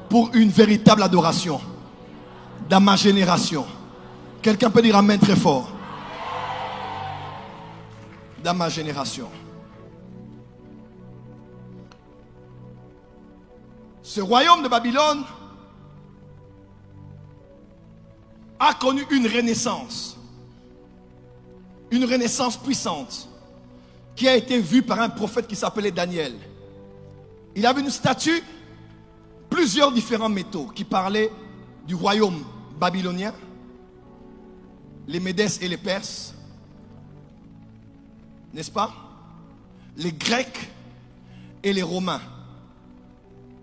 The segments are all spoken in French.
pour une véritable adoration dans ma génération. Quelqu'un peut dire amen très fort. Dans ma génération. Ce royaume de Babylone a connu une renaissance puissante qui a été vue par un prophète qui s'appelait Daniel. Il avait une statue, plusieurs différents métaux qui parlaient du royaume babylonien, les Médès et les Perses, n'est-ce pas? Les Grecs et les Romains.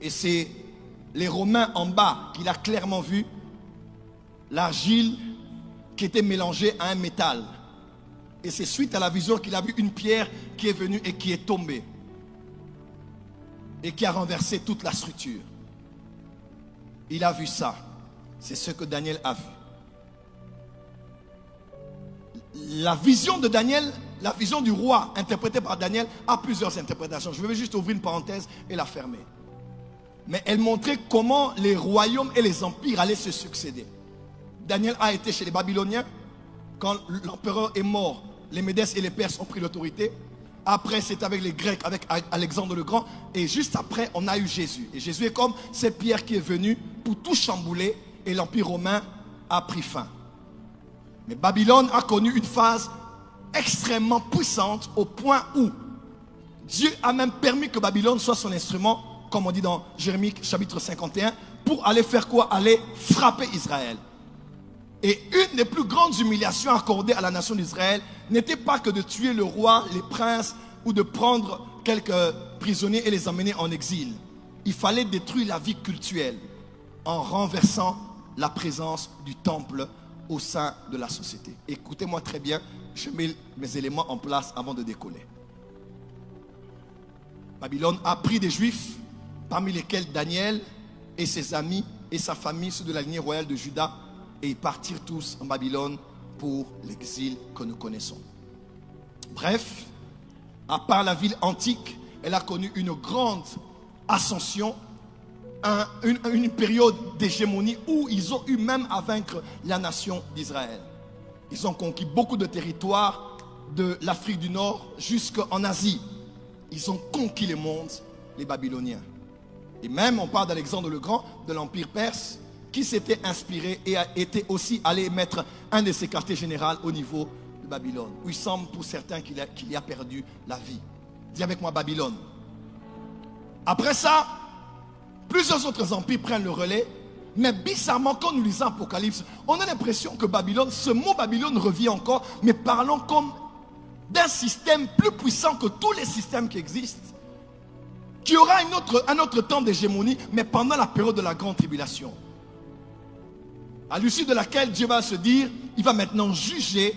Et c'est les Romains en bas qu'il a clairement vu l'argile qui était mélangée à un métal. Et c'est suite à la vision qu'il a vu une pierre qui est venue et qui est tombée. Et qui a renversé toute la structure. Il a vu ça. C'est ce que Daniel a vu. La vision de Daniel, la vision du roi interprétée par Daniel a plusieurs interprétations. Je vais juste ouvrir une parenthèse et la fermer. Mais elle montrait comment les royaumes et les empires allaient se succéder. Daniel a été chez les Babyloniens. Quand l'empereur est mort, les Médès et les Perses ont pris l'autorité. Après, c'est avec les Grecs, avec Alexandre le Grand. Et juste après, on a eu Jésus. Et Jésus est comme cette pierre qui est venue pour tout chambouler. Et l'Empire romain a pris fin. Mais Babylone a connu une phase extrêmement puissante au point où Dieu a même permis que Babylone soit son instrument, comme on dit dans Jérémie chapitre 51, pour aller faire quoi? Aller frapper Israël. Et une des plus grandes humiliations accordées à la nation d'Israël n'était pas que de tuer le roi, les princes, ou de prendre quelques prisonniers et les emmener en exil. Il fallait détruire la vie cultuelle en renversant la présence du temple au sein de la société. Écoutez-moi très bien, je mets mes éléments en place avant de décoller. Babylone a pris des Juifs, parmi lesquels Daniel et ses amis et sa famille, ceux de la lignée royale de Juda, et ils partirent tous en Babylone pour l'exil que nous connaissons. Bref, à part la ville antique, elle a connu une grande ascension, une période d'hégémonie où ils ont eu même à vaincre la nation d'Israël. Ils ont conquis beaucoup de territoires de l'Afrique du Nord jusqu'en Asie. Ils ont conquis le monde, les Babyloniens. Et même, on parle d'Alexandre le Grand, de l'Empire perse, qui s'était inspiré et a été aussi allé mettre un de ses quartiers généraux au niveau de Babylone, où il semble pour certains qu'il y a perdu la vie. Dis avec moi Babylone. Après ça, plusieurs autres empires prennent le relais, mais bizarrement, quand nous lisons Apocalypse, on a l'impression que Babylone, ce mot Babylone revient encore, mais parlons comme d'un système plus puissant que tous les systèmes qui existent, qui aura un autre temps d'hégémonie, mais pendant la période de la grande tribulation. À l'issue de laquelle Dieu va se dire, il va maintenant juger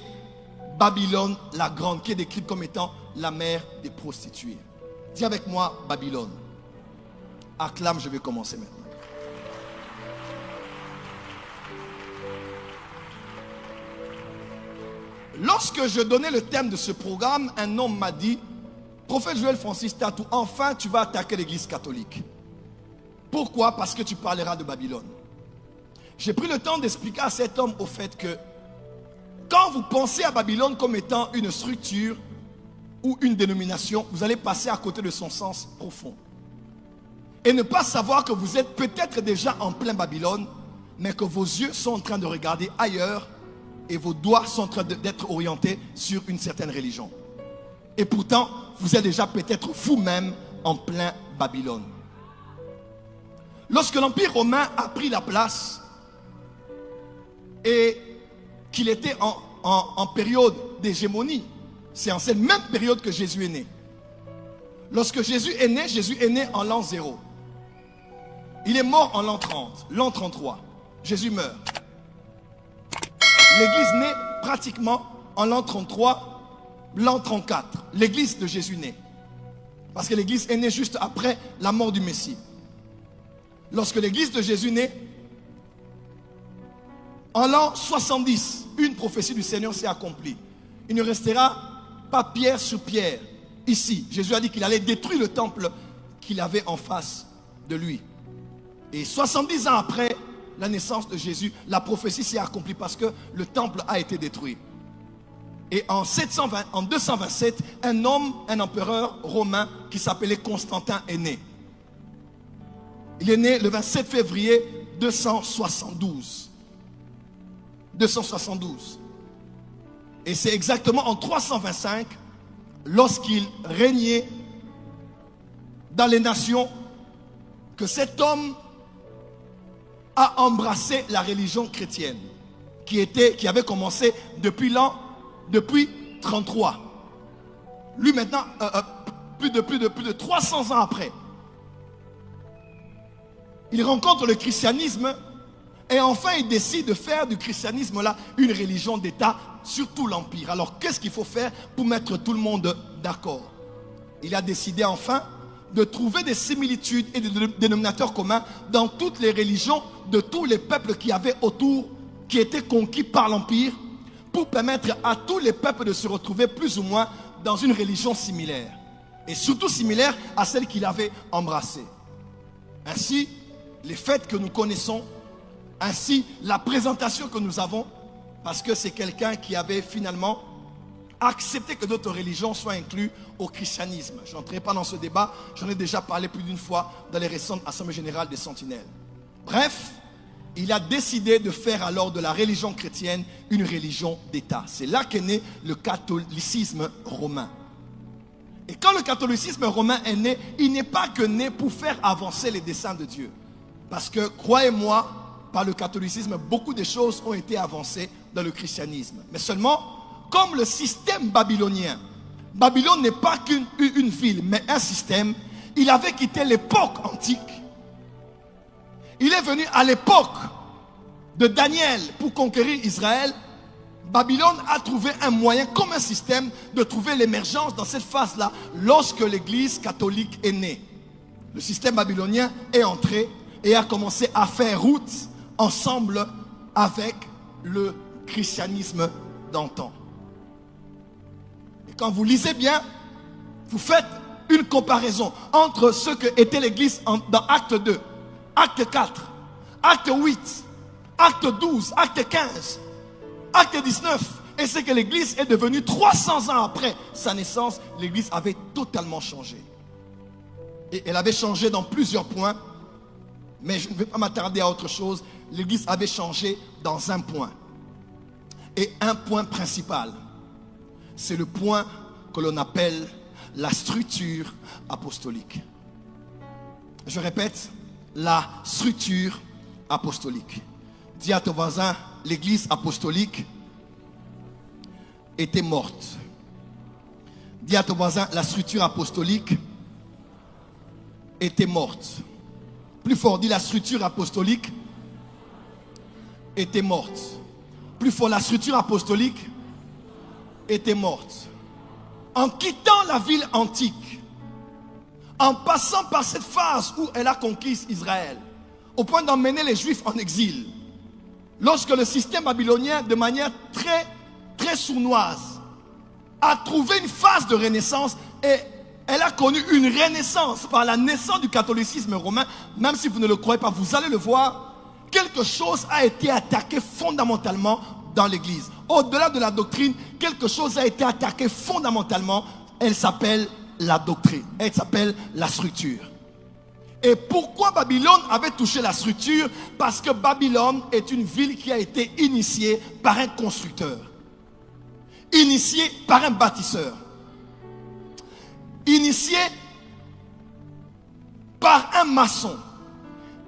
Babylone la grande, qui est décrite comme étant la mère des prostituées. Dis avec moi Babylone. Acclame, je vais commencer maintenant. Lorsque je donnais le thème de ce programme, un homme m'a dit, prophète Joël Francis Tatou, enfin tu vas attaquer l'église catholique. Pourquoi? Parce que tu parleras de Babylone. J'ai pris le temps d'expliquer à cet homme au fait que quand vous pensez à Babylone comme étant une structure ou une dénomination, vous allez passer à côté de son sens profond. Et ne pas savoir que vous êtes peut-être déjà en plein Babylone, mais que vos yeux sont en train de regarder ailleurs et vos doigts sont en train d'être orientés sur une certaine religion. Et pourtant, vous êtes déjà peut-être vous-même en plein Babylone. Lorsque l'Empire romain a pris la place, et qu'il était en période d'hégémonie. C'est en cette même période que Jésus est né. Lorsque Jésus est né en l'an 0. Il est mort en l'an 30, l'an 33. Jésus meurt. L'église naît pratiquement en l'an 33, l'an 34. L'église de Jésus naît. Parce que l'église est née juste après la mort du Messie. Lorsque l'église de Jésus naît, en l'an 70, une prophétie du Seigneur s'est accomplie. Il ne restera pas pierre sur pierre. Ici, Jésus a dit qu'il allait détruire le temple qu'il avait en face de lui. Et 70 ans après la naissance de Jésus, la prophétie s'est accomplie parce que le temple a été détruit. Et en 227, un empereur romain qui s'appelait Constantin est né. Il est né le 27 février 272. 272. Et c'est exactement en 325, lorsqu'il régnait dans les nations, que cet homme a embrassé la religion chrétienne qui avait commencé depuis 33. Lui maintenant, plus de 300 ans après, il rencontre le christianisme et enfin il décide de faire du christianisme là une religion d'État sur tout l'Empire. Alors qu'est-ce qu'il faut faire pour mettre tout le monde d'accord? Il a décidé enfin de trouver des similitudes et des dénominateurs communs dans toutes les religions de tous les peuples qui avaient autour, qui étaient conquis par l'Empire, pour permettre à tous les peuples de se retrouver plus ou moins dans une religion similaire. Et surtout similaire à celle qu'il avait embrassée. Ainsi, les fêtes que nous connaissons, ainsi la présentation que nous avons, parce que c'est quelqu'un qui avait finalement accepté que d'autres religions soient incluses au christianisme. Je n'entrerai pas dans ce débat, j'en ai déjà parlé plus d'une fois dans les récentes assemblées générales des Sentinelles. Bref, il a décidé de faire alors de la religion chrétienne une religion d'État. C'est là qu'est né le catholicisme romain. Et quand le catholicisme romain est né, il n'est pas que né pour faire avancer les desseins de Dieu. Parce que, croyez-moi, par le catholicisme, beaucoup de choses ont été avancées dans le christianisme. Mais seulement, comme le système babylonien, Babylone n'est pas qu'une ville, mais un système, il avait quitté l'époque antique. Il est venu à l'époque de Daniel pour conquérir Israël. Babylone a trouvé un moyen, comme un système, de trouver l'émergence dans cette phase-là, lorsque l'église catholique est née. Le système babylonien est entré et a commencé à faire route ensemble avec le christianisme d'antan. Et quand vous lisez bien, vous faites une comparaison entre ce que était l'église dans Acte 2, Acte 4, Acte 8, Acte 12, Acte 15, Acte 19, et c'est que l'église est devenue 300 ans après sa naissance. L'église avait totalement changé. Et elle avait changé dans plusieurs points, mais je ne vais pas m'attarder à autre chose. L'église avait changé dans un point. Et un point principal, c'est le point que l'on appelle la structure apostolique. Je répète, la structure apostolique. Dis à ton voisin, l'église apostolique était morte. Dis à ton voisin, la structure apostolique était morte. Plus fort, dis, la structure apostolique était morte. Plus fort, la structure apostolique était morte. En quittant la ville antique, en passant par cette phase où elle a conquis Israël, au point d'emmener les Juifs en exil, lorsque le système babylonien, de manière très, très sournoise, a trouvé une phase de renaissance, et elle a connu une renaissance par la naissance du catholicisme romain, même si vous ne le croyez pas, vous allez le voir, quelque chose a été attaqué fondamentalement dans l'église. Au-delà de la doctrine, quelque chose a été attaqué fondamentalement. Elle s'appelle la doctrine, elle s'appelle la structure. Et pourquoi Babylone avait touché la structure? Parce que Babylone est une ville qui a été initiée par un constructeur, initiée par un bâtisseur, initiée par un maçon,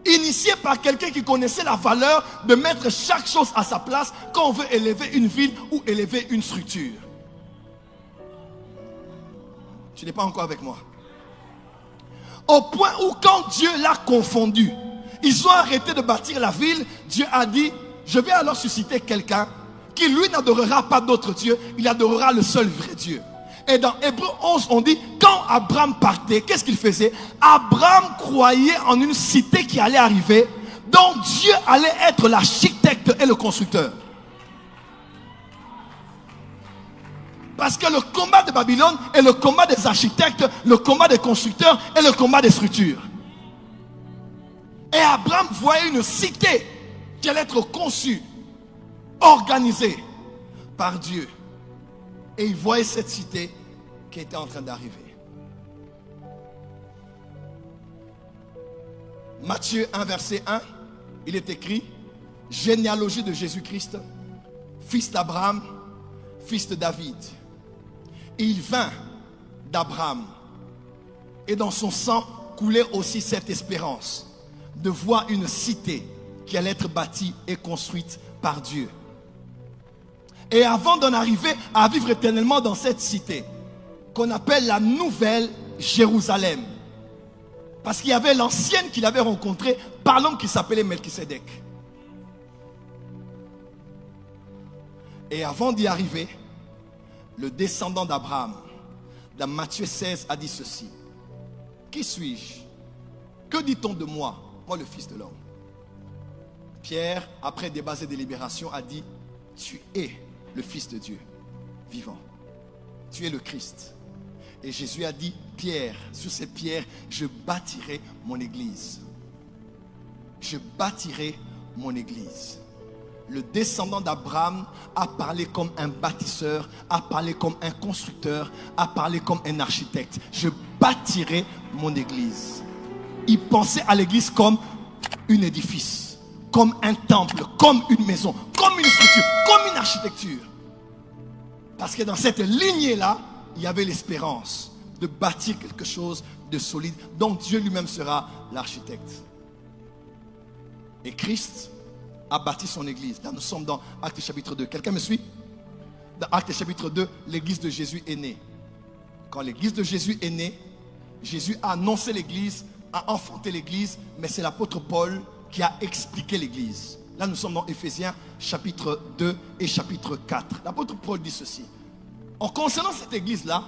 initiée par quelqu'un qui connaissait la valeur de mettre chaque chose à sa place quand on veut élever une ville ou élever une structure. Tu n'es pas encore avec moi. Au point où quand Dieu l'a confondu, ils ont arrêté de bâtir la ville. Dieu a dit, je vais alors susciter quelqu'un qui lui n'adorera pas d'autre Dieu, il adorera le seul vrai Dieu. Et dans Hébreux 11, on dit, quand Abraham partait, qu'est-ce qu'il faisait? Abraham croyait en une cité qui allait arriver, dont Dieu allait être l'architecte et le constructeur. Parce que le combat de Babylone est le combat des architectes, le combat des constructeurs et le combat des structures. Et Abraham voyait une cité qui allait être conçue, organisée par Dieu. Et il voyait cette cité qui était en train d'arriver. Matthieu 1, verset 1, il est écrit: généalogie de Jésus-Christ, fils d'Abraham, fils de David. Et il vint d'Abraham. Et dans son sang coulait aussi cette espérance de voir une cité qui allait être bâtie et construite par Dieu. Et avant d'en arriver à vivre éternellement dans cette cité, qu'on appelle la Nouvelle Jérusalem. Parce qu'il y avait l'ancienne qu'il avait rencontrée par l'homme qui s'appelait Melchisédek. Et avant d'y arriver, le descendant d'Abraham, dans Matthieu 16, a dit ceci: qui suis-je? Que dit-on de moi, moi le Fils de l'homme? Pierre, après débat et délibération, a dit: tu es le Fils de Dieu vivant. Tu es le Christ. Et Jésus a dit: Pierre, sur ces pierres, je bâtirai mon église. Je bâtirai mon église. Le descendant d'Abraham a parlé comme un bâtisseur, a parlé comme un constructeur, a parlé comme un architecte. Je bâtirai mon église. Il pensait à l'église comme un édifice, comme un temple, comme une maison, comme une structure, comme une architecture. Parce que dans cette lignée-là, il y avait l'espérance de bâtir quelque chose de solide, dont Dieu lui-même sera l'architecte. Et Christ a bâti son église. Là, nous sommes dans Actes chapitre 2. Quelqu'un me suit? Dans Actes chapitre 2, l'église de Jésus est née. Quand l'église de Jésus est née, Jésus a annoncé l'église, a enfanté l'église, mais c'est l'apôtre Paul qui a expliqué l'église. Là, nous sommes dans Éphésiens chapitre 2 et chapitre 4. L'apôtre Paul dit ceci: en concernant cette église-là,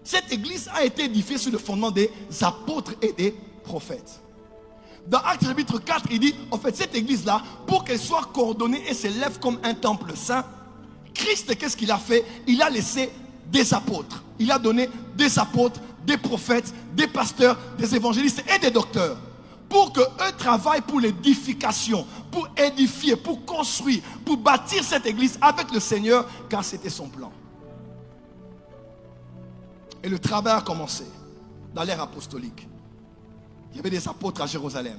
cette église a été édifiée sur le fondement des apôtres et des prophètes. Dans Actes chapitre 4, il dit, en fait, cette église-là, pour qu'elle soit coordonnée et s'élève comme un temple saint, Christ, qu'est-ce qu'il a fait? Il a laissé des apôtres. Il a donné des apôtres, des prophètes, des pasteurs, des évangélistes et des docteurs. Pour qu'eux travaillent pour l'édification, pour édifier, pour construire, pour bâtir cette église avec le Seigneur, car c'était son plan. Et le travail a commencé dans l'ère apostolique. Il y avait des apôtres à Jérusalem.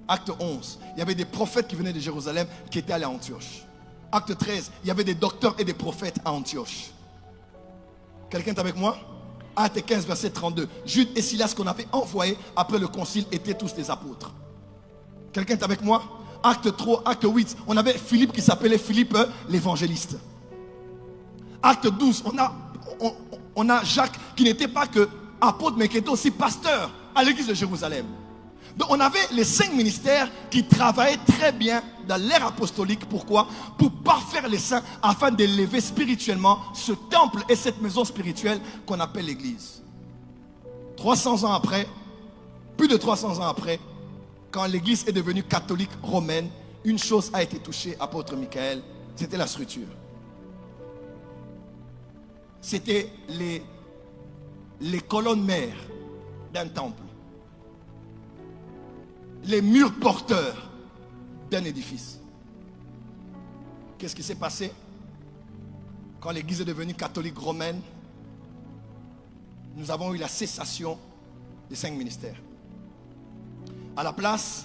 Acte 11, il y avait des prophètes qui venaient de Jérusalem qui étaient allés à Antioche. Acte 13, il y avait des docteurs et des prophètes à Antioche. Quelqu'un est avec moi? Acte 15, verset 32. Jude et Silas qu'on avait envoyés après le concile étaient tous des apôtres. Quelqu'un est avec moi? Acte 3, acte 8, on avait Philippe qui s'appelait Philippe l'évangéliste. Acte 12, on a Jacques qui n'était pas que apôtre mais qui était aussi pasteur à l'église de Jérusalem. Donc on avait les 5 ministères qui travaillaient très bien dans l'ère apostolique. Pourquoi? Pour parfaire les saints afin d'élever spirituellement ce temple et cette maison spirituelle qu'on appelle l'église. 300 ans après, plus de 300 ans après, quand l'église est devenue catholique romaine, une chose a été touchée, apôtre Michael, c'était la structure. C'était les colonnes mères d'un temple. Les murs porteurs d'un édifice. Qu'est-ce qui s'est passé? Quand l'église est devenue catholique romaine, nous avons eu la cessation des 5 ministères. À la place,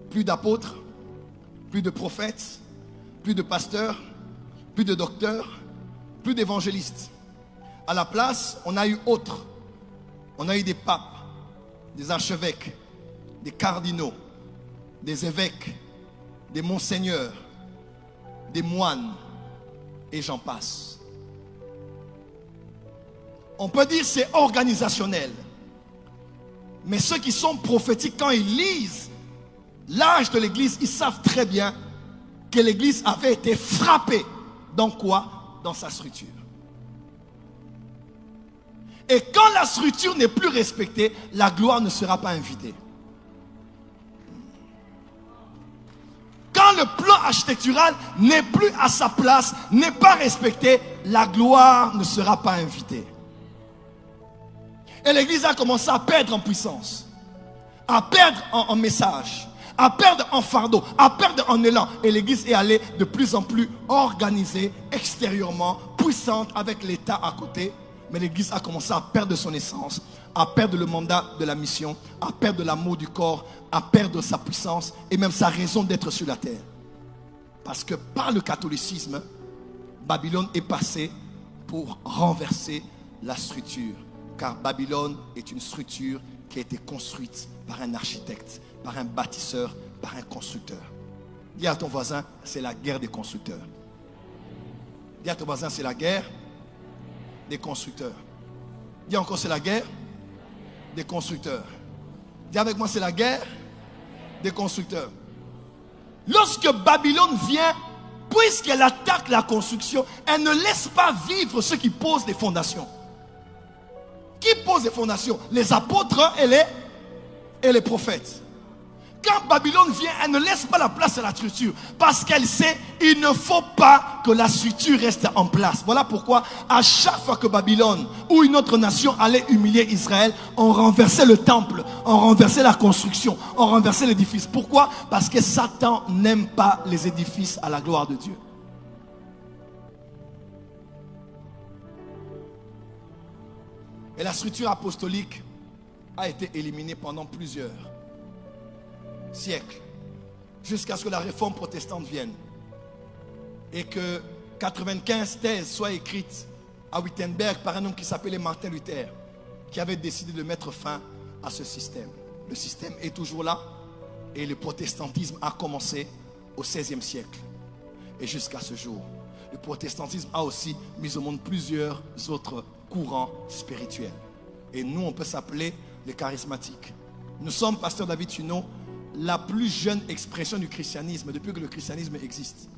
plus d'apôtres, plus de prophètes, plus de pasteurs, plus de docteurs, plus d'évangélistes. À la place, on a eu autres. On a eu des papes, des archevêques, des cardinaux, des évêques, des monseigneurs, des moines, et j'en passe. On peut dire que c'est organisationnel. Mais ceux qui sont prophétiques, quand ils lisent l'âge de l'église, ils savent très bien que l'église avait été frappée. Dans quoi? Dans sa structure. Et quand la structure n'est plus respectée, la gloire ne sera pas invitée. Quand le plan architectural n'est plus à sa place, n'est pas respecté, la gloire ne sera pas invitée. Et l'église a commencé à perdre en puissance. à perdre en message, à perdre en fardeau, à perdre en élan. Et l'église est allée de plus en plus organisée, extérieurement, puissante, avec l'État à côté. Mais l'église a commencé à perdre son essence, à perdre le mandat de la mission, à perdre l'amour du corps, à perdre sa puissance et même sa raison d'être sur la terre. Parce que par le catholicisme, Babylone est passée pour renverser la structure. Car Babylone est une structure qui a été construite par un architecte, par un bâtisseur, par un constructeur. Dis à ton voisin, c'est la guerre des constructeurs. Dis à ton voisin, c'est la guerre des constructeurs. Dis encore, c'est la guerre des constructeurs. Dis avec moi, c'est la guerre des constructeurs. Lorsque Babylone vient, puisqu'elle attaque la construction, elle ne laisse pas vivre ceux qui posent des fondations. Qui pose les fondations? Les apôtres et les prophètes. Quand Babylone vient, elle ne laisse pas la place à la structure. Parce qu'elle sait qu'il ne faut pas que la structure reste en place. Voilà pourquoi à chaque fois que Babylone ou une autre nation allait humilier Israël, on renversait le temple, on renversait la construction, on renversait l'édifice. Pourquoi? Parce que Satan n'aime pas les édifices à la gloire de Dieu. Et la structure apostolique a été éliminée pendant plusieurs siècles, jusqu'à ce que la réforme protestante vienne et que 95 thèses soient écrites à Wittenberg par un homme qui s'appelait Martin Luther, qui avait décidé de mettre fin à ce système. Le système est toujours là et le protestantisme a commencé au XVIe siècle et jusqu'à ce jour. Le protestantisme a aussi mis au monde plusieurs autres courants spirituels. Et nous, on peut s'appeler les charismatiques. Nous sommes, pasteur David Tuno, la plus jeune expression du christianisme depuis que le christianisme existe.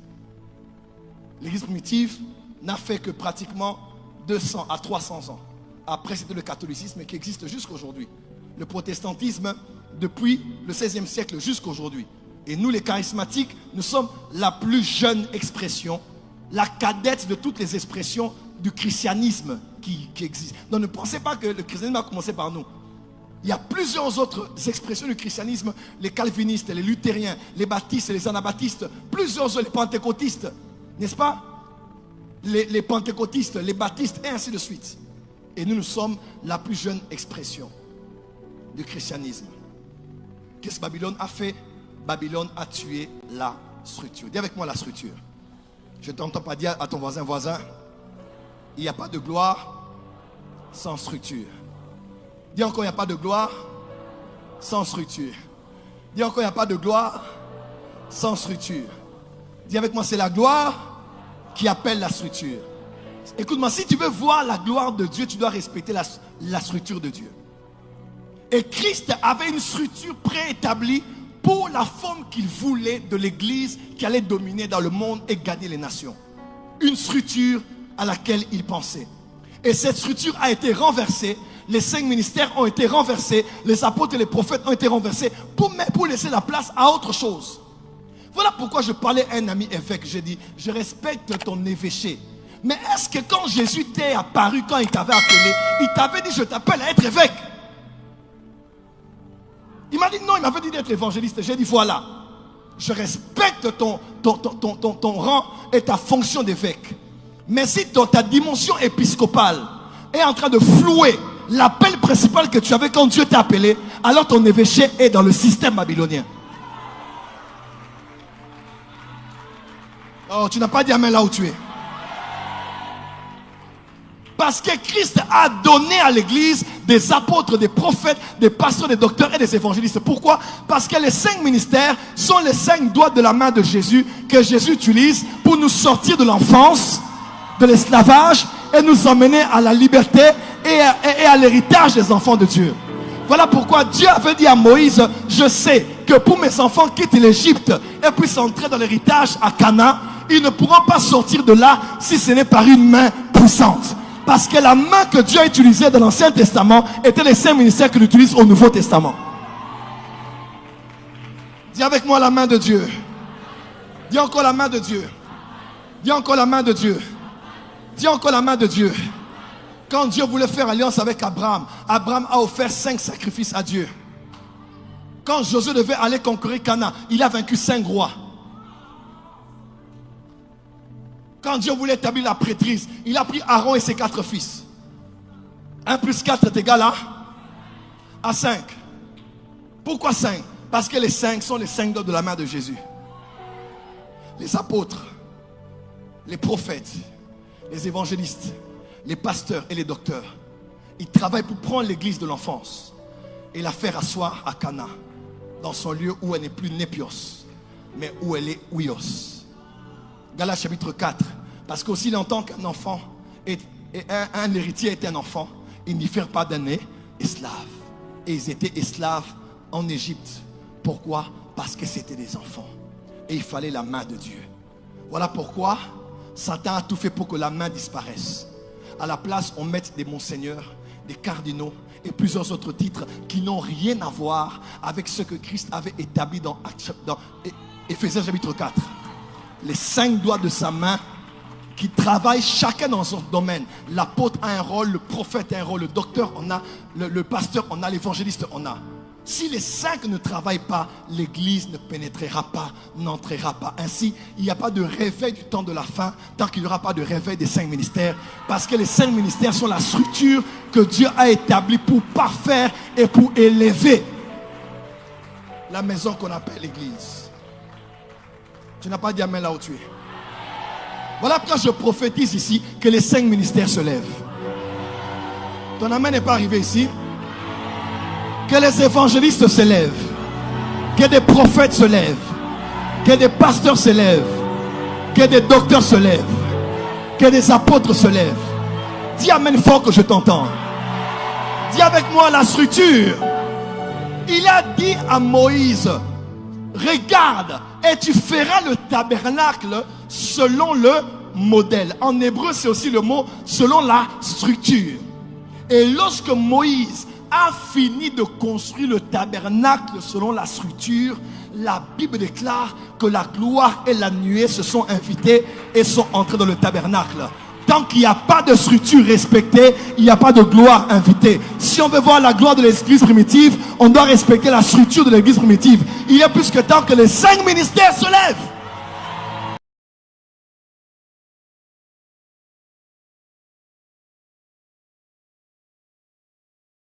L'église primitive n'a fait que pratiquement 200 à 300 ans. Après, c'était le catholicisme qui existe jusqu'à aujourd'hui. Le protestantisme, depuis le XVIe siècle jusqu'à aujourd'hui. Et nous, les charismatiques, nous sommes la plus jeune expression, la cadette de toutes les expressions du christianisme qui existe. Donc ne pensez pas que le christianisme a commencé par nous. Il y a plusieurs autres expressions du christianisme, les calvinistes, les luthériens, les baptistes, les anabaptistes, plusieurs autres, les pentecôtistes, n'est-ce pas? Les pentecôtistes, les baptistes et ainsi de suite. Et nous sommes la plus jeune expression du christianisme. Qu'est-ce que Babylone a fait? Babylone a tué la structure. Dis avec moi la structure. Je ne t'entends pas dire à ton voisin, il n'y a pas de gloire sans structure. Dis encore, il n'y a pas de gloire sans structure. Dis encore, il n'y a pas de gloire sans structure. Dis avec moi, c'est la gloire qui appelle la structure. Écoute-moi, si tu veux voir la gloire de Dieu, tu dois respecter la structure de Dieu. Et Christ avait une structure préétablie pour la forme qu'il voulait de l'église qui allait dominer dans le monde et gagner les nations. Une structure à laquelle il pensait. Et cette structure a été renversée. Les 5 ministères ont été renversés. Les apôtres et les prophètes ont été renversés pour laisser la place à autre chose. Voilà pourquoi je parlais à un ami évêque. J'ai dit, je respecte ton évêché. Mais est-ce que quand Jésus t'est apparu, quand il t'avait appelé, il t'avait dit, je t'appelle à être évêque? Il m'a dit non, il m'avait dit d'être évangéliste. J'ai dit voilà, je respecte ton rang et ta fonction d'évêque. Mais si ta dimension épiscopale est en train de flouer l'appel principal que tu avais quand Dieu t'a appelé, alors ton évêché est dans le système babylonien. Oh, tu n'as pas dit amen là où tu es. Parce que Christ a donné à l'église des apôtres, des prophètes, des pasteurs, des docteurs et des évangélistes. Pourquoi? Parce que les 5 ministères sont les 5 doigts de la main de Jésus que Jésus utilise pour nous sortir de l'enfance, de l'esclavage et nous emmener à la liberté et à l'héritage des enfants de Dieu. Voilà pourquoi Dieu avait dit à Moïse, je sais que pour mes enfants quittent l'Égypte et puissent entrer dans l'héritage à Canaan, ils ne pourront pas sortir de là si ce n'est par une main puissante. Parce que la main que Dieu a utilisée dans l'Ancien Testament était les 5 ministères qu'il utilise au Nouveau Testament. Dis avec moi la main de Dieu. Dis encore la main de Dieu. Dis encore la main de Dieu. Dis encore la main de Dieu. Quand Dieu voulait faire alliance avec Abraham, Abraham a offert 5 sacrifices à Dieu. Quand Josué devait aller conquérir Canaan, il a vaincu 5 rois. Quand Dieu voulait établir la prêtrise, il a pris Aaron et ses 4 fils. 1 plus 4 est égal à 5. Pourquoi 5? Parce que les 5 sont les 5 doigts de la main de Jésus. Les apôtres, les prophètes, les évangélistes, les pasteurs et les docteurs, ils travaillent pour prendre l'église de l'enfance et la faire asseoir à Cana, dans son lieu où elle n'est plus Népios, mais où elle est Ouios. Galates chapitre 4. Parce qu'aussi longtemps qu'un enfant un héritier est un enfant, ils n'y firent pas d'un esclave. Et ils étaient esclaves en Égypte. Pourquoi? Parce que c'était des enfants. Et il fallait la main de Dieu. Voilà pourquoi Satan a tout fait pour que la main disparaisse. À la place, on met des monseigneurs, des cardinaux et plusieurs autres titres qui n'ont rien à voir avec ce que Christ avait établi dans Éphésiens chapitre 4. Les 5 doigts de sa main qui travaillent chacun dans son domaine. L'apôtre a un rôle, le prophète a un rôle, le docteur en a, le pasteur en a, l'évangéliste en a. Si les 5 ne travaillent pas, l'église ne pénétrera pas, n'entrera pas. Ainsi, il n'y a pas de réveil du temps de la fin tant qu'il n'y aura pas de réveil des 5 ministères. Parce que les 5 ministères sont la structure que Dieu a établie pour parfaire et pour élever la maison qu'on appelle l'église. Tu n'as pas dit amen là où tu es. Voilà pourquoi je prophétise ici que les 5 ministères se lèvent. Ton amen n'est pas arrivé ici. Que les évangélistes se lèvent, que des prophètes se lèvent, que des pasteurs se lèvent, que des docteurs se lèvent, que des apôtres se lèvent. Dis amen fort que je t'entends. Dis avec moi la structure. Il a dit à Moïse, regarde et tu feras le tabernacle selon le modèle. En hébreu c'est aussi le mot selon la structure. Et lorsque Moïse a fini de construire le tabernacle selon la structure, la Bible déclare que la gloire et la nuée se sont invitées et sont entrées dans le tabernacle. Tant qu'il n'y a pas de structure respectée, il n'y a pas de gloire invitée. Si on veut voir la gloire de l'église primitive, on doit respecter la structure de l'église primitive. Il est plus que temps que les 5 ministères se lèvent.